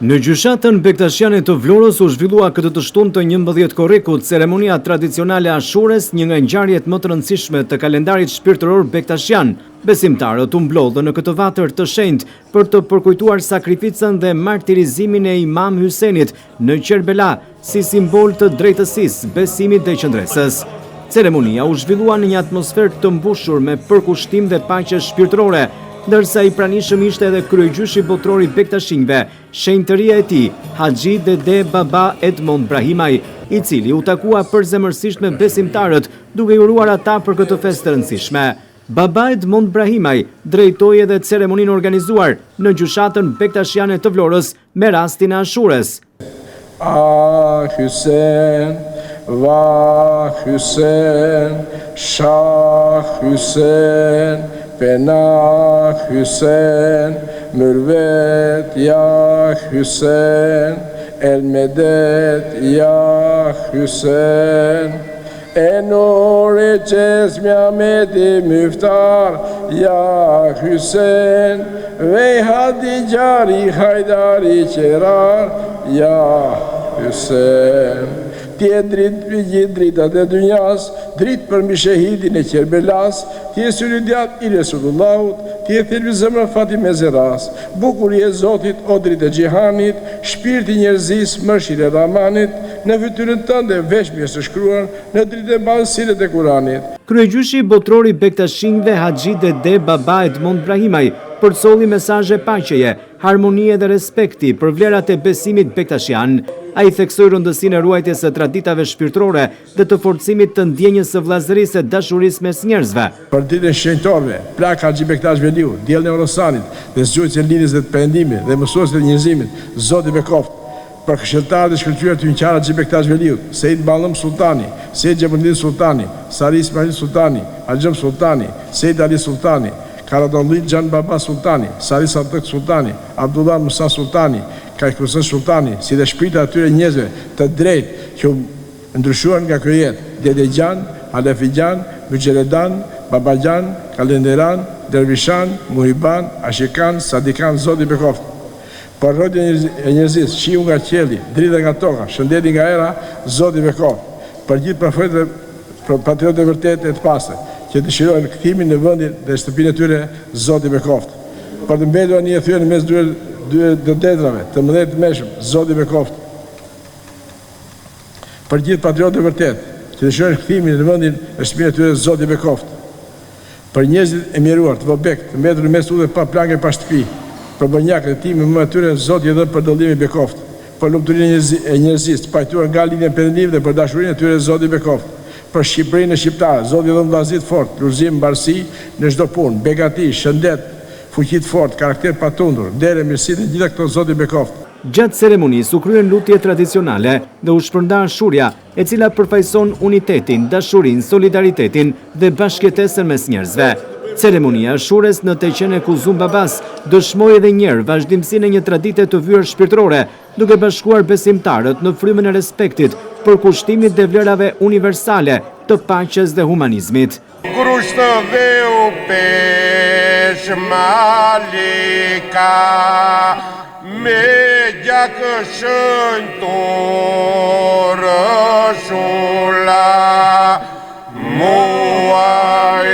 Në gjyshatën Bektashiane të Vlorës u zhvillua këtë të shtunë të 11 korrikut ceremonia tradicionale Ashures, një nga ngjarjet më të rëndësishme të kalendarit shpirtëror Bektashian. Besimtarët u mblodhën në këtë vatër të shenjtë për të përkujtuar sakrificën dhe martirizimin e Imam Hysenit në Kerbela si simbol të drejtësisë, besimit dhe qëndresës. Ceremonia u zhvillua në një atmosferë të mbushur me përkushtim dhe paqe shpirtërore, ndërsa i pranishëm ishte edhe kryegjyshi botror i Bektashinjve, shenjtëria e tij, Haxhi Dede Baba Edmond Brahimaj, i cili u takua përzemërsisht me besimtarët, duke i uruar ata për këtë festë të rëndësishme. Baba Edmond Brahimaj drejtoi edhe ceremoninë organizuar në gjyshatën Bektashiane të Vlorës me rastin e Ashures. Ah Hysen, va Hysen, Shah Hysen, Penah Hysen, Mürvet ya Hysen, Elmedet ya Hysen, Enore Cezmi Ahmedi Müftar ya Hysen, ve Hadicari Haydari Çerar ya Hysen. Ti e dritë për gjithë dritat e dynjas, dritë për mbi shahidin e Kerbelas, ti e syridiat i Resulullahut, ti e thelbi zemrën Fatime Zeras, bukuria e Zotit, o dritë e Gjihanit, shpirti njerëzis, mëshirë e Rahmanit, në fytyrën tënde veshmi e së shkruar, në dritë e balësiret e Kuranit. Kryegjyshi botror i Bektashinjve Haxhi Dede Baba Edmond Brahimaj përcolli mesazhe paqeje, harmonie dhe respekti për vlerat e besimit bektashian. Ai theksoi rëndësinë e ruajtjes së traditave shpirtërore dhe të forcimit të ndjenjës së vllazërisë e dashurisë mes njerëzve. Për ditën e shenjtorëve, plak Haxhi Bektash Veliu, diellin e Orasanit dhe zgjuarës e lidhjes dhe të perëndimit dhe mësuesit e njerëzimit, Zoti bekoft. Për këshilltarët e shkëlqyer të Hyjqar Haxhi Bektash Veliu, Sejid Ballëm Sultani, Sejid Xhamundin Sultani, Sari Ismail Sultani, Axhem Sultani, Sejid Ali Sultani, Karadolli Xhan Baba Sultani, Sari Sadık Sultani, Abdullah Musa Sultani, Kajkusen Sultani, si dhe shpirtat atyre njerëzve të drejtë që ndryshuan nga kjo jetë, Dede Gjan, Alefi Gjan, Müceredan, Baba Gjan, Kalenderan, Dervishan, Muhiban, Ashikan, Sadikan, Zoti bekoft. Për rrotjen e njerëzis, shiu nga qielli, drita nga toka, shëndeti nga era, Zoti bekoft. Për gjithë profetët, patriotët e vërtetë e të pastër, që dëshirojnë kthimin në vendin dhe shtëpinë e tyre, Zoti bekoft. Për të mbetur një thyrë në mes dy detrave, të mëdhet meshëm, Zoti bekoft. Për gjithë patriotët e vërtetë, që dëshirojnë kthimin në vendin dhe shtëpinë e tyre, Zoti bekoft. Për njerëzit e mjeruar, të vobek, të mbetur në mes udhë pa plagë pa shtëpi, për banjakët e timit më atyre, Zoti i dhënë për dëllimi bekoft. Për lumturinë e njerëzisë, të pajtuar nga linja e Perëndimit dhe për dashurinë e tyre, Zoti bekoft. Për Shqipërinë e shqiptarë, Zoti i dhënë vllazit fort, plurëzim, mbarësi në çdo punë, begati, shëndet, fuqi të fortë, karakter patundur, derë, mirësi dhe gjitha këto, Zoti bekoft. Gjatë ceremonisë u kryen lutje tradicionale dhe u shpërnda Ashurja, e cila përfaqëson unitetin, dashurinë, solidaritetin dhe bashkëtesën mes njerëzve. Ceremonia Ashures në Teqen e Kuzum Babas dëshmoi edhe një herë vazhdimsinë e një tradite të vyer shpirtërore, duke bashkuar besimtarët në frymën e respektit për kushtimit dhe vlerave universale të paqes dhe humanizmit. Grushtë veu pesh malika, me gjakë shëntorë shula, muaj